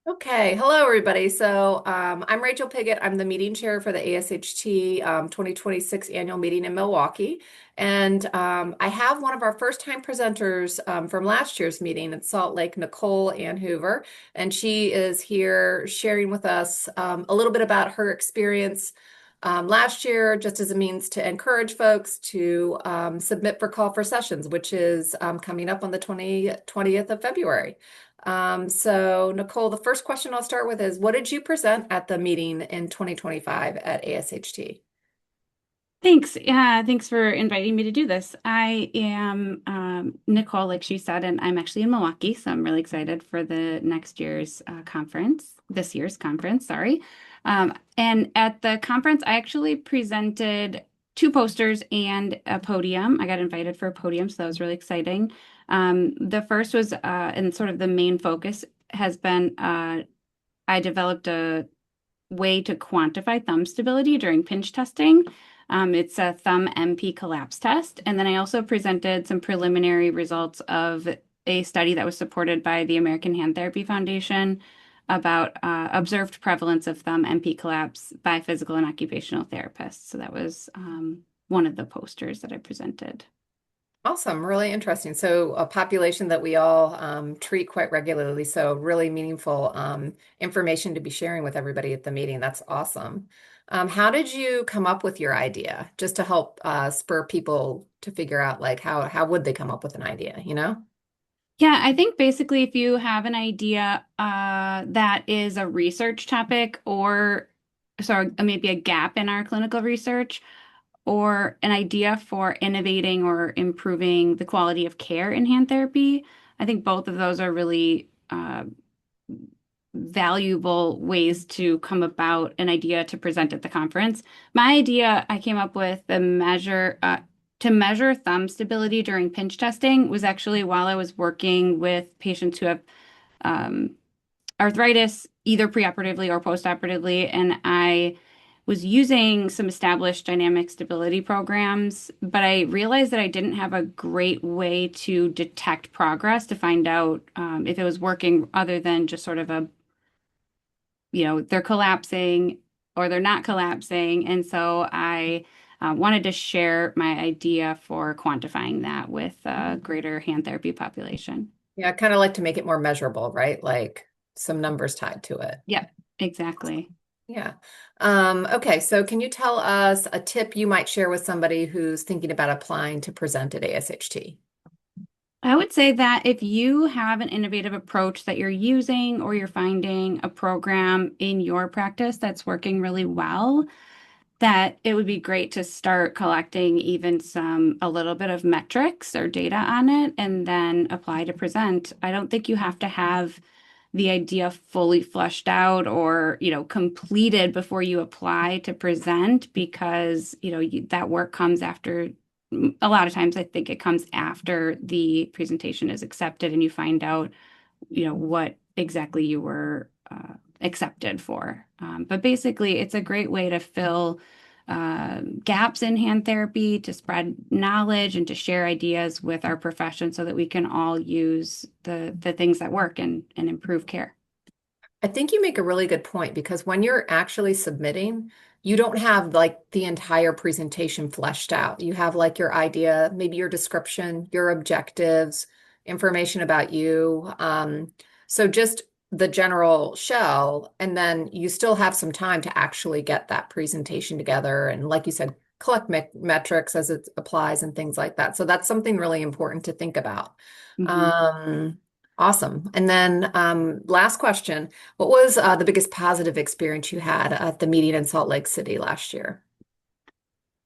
Okay, hello everybody. I'm Rachel Pigott. I'm the meeting chair for the ASHT 2026 Annual Meeting in Milwaukee. I have one of our first-time presenters from last year's meeting in Salt Lake, Nicole Hoover, and she is here sharing with us a little bit about her experience last year, just as a means to encourage folks to submit for call for sessions, which is coming up on the 20th of February. Nicole, the first question I'll start with is, what did you present at the meeting in 2025 at ASHT? Thanks. Yeah, thanks for inviting me to do this. I am Nicole, like she said, and I'm actually in Milwaukee, so I'm really excited for the next year's conference, this year's conference, sorry. And at the conference, I actually presented two posters and a podium. I got invited for a podium, so that was really exciting. The first was, and sort of the main focus has been, I developed a way to quantify thumb stability during pinch testing. It's a thumb MP collapse test. And then I also presented some preliminary results of a study that was supported by the American Hand Therapy Foundation about observed prevalence of thumb MP collapse by physical and occupational therapists. So that was one of the posters that I presented. Awesome, really interesting. So a population that we all treat quite regularly, so really meaningful information to be sharing with everybody at the meeting. That's awesome. How did you come up with your idea, just to help spur people to figure out like how would they come up with an idea, you know? Yeah, I think basically if you have an idea that is a research topic or sorry, maybe a gap in our clinical research or an idea for innovating or improving the quality of care in hand therapy, I think both of those are really valuable ways to come about an idea to present at the conference. My idea I came up with the measure to measure thumb stability during pinch testing was actually while I was working with patients who have um, arthritis, either preoperatively or postoperatively, and I was using some established dynamic stability programs, but I realized that I didn't have a great way to detect progress to find out if it was working other than just sort of they're collapsing or they're not collapsing. And so I wanted to share my idea for quantifying that with a greater hand therapy population. Yeah, I kind of like to make it more measurable, right? Like some numbers tied to it. Yep, exactly. Yeah. Okay, so can you tell us a tip you might share with somebody who's thinking about applying to present at ASHT? I would say that if you have an innovative approach that you're using or you're finding a program in your practice that's working really well, that it would be great to start collecting even a little bit of metrics or data on it and then apply to present. I don't think you have to have the idea fully fleshed out or, completed before you apply to present because, that work comes after. A lot of times I think it comes after the presentation is accepted and you find out, what exactly you were accepted for. But basically, it's a great way to fill gaps in hand therapy, to spread knowledge, and to share ideas with our profession so that we can all use the things that work and improve care. I think you make a really good point because when you're actually submitting, you don't have like the entire presentation fleshed out. You have like your idea, maybe your description, your objectives, information about you. So just the general shell, and then you still have some time to actually get that presentation together. And like you said, collect metrics as it applies and things like that. So that's something really important to think about. Mhm. Um, awesome. And then last question. What was the biggest positive experience you had at the meeting in Salt Lake City last year?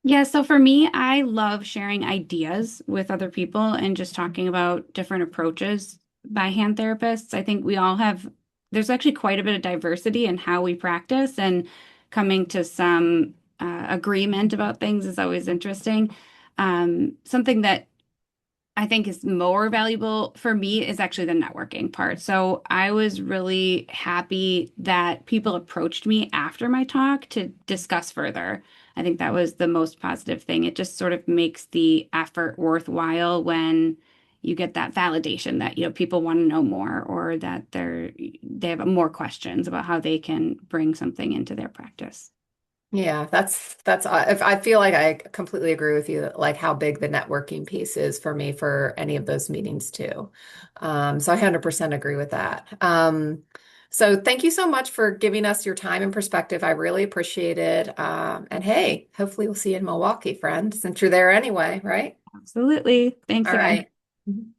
Yeah, so for me, I love sharing ideas with other people and just talking about different approaches by hand therapists. I think there's actually quite a bit of diversity in how we practice, and coming to some agreement about things is always interesting. Something that I think is more valuable for me is actually the networking part. So I was really happy that people approached me after my talk to discuss further. I think that was the most positive thing. It just sort of makes the effort worthwhile when you get that validation that, people want to know more or that they have more questions about how they can bring something into their practice. Yeah, that's if I feel like I completely agree with you, like how big the networking piece is for me for any of those meetings too. So I 100% agree with that. So thank you so much for giving us your time and perspective. I really appreciate it. And hey, hopefully we'll see you in Milwaukee, friend, since you're there anyway, right? Absolutely. Thanks All again. right.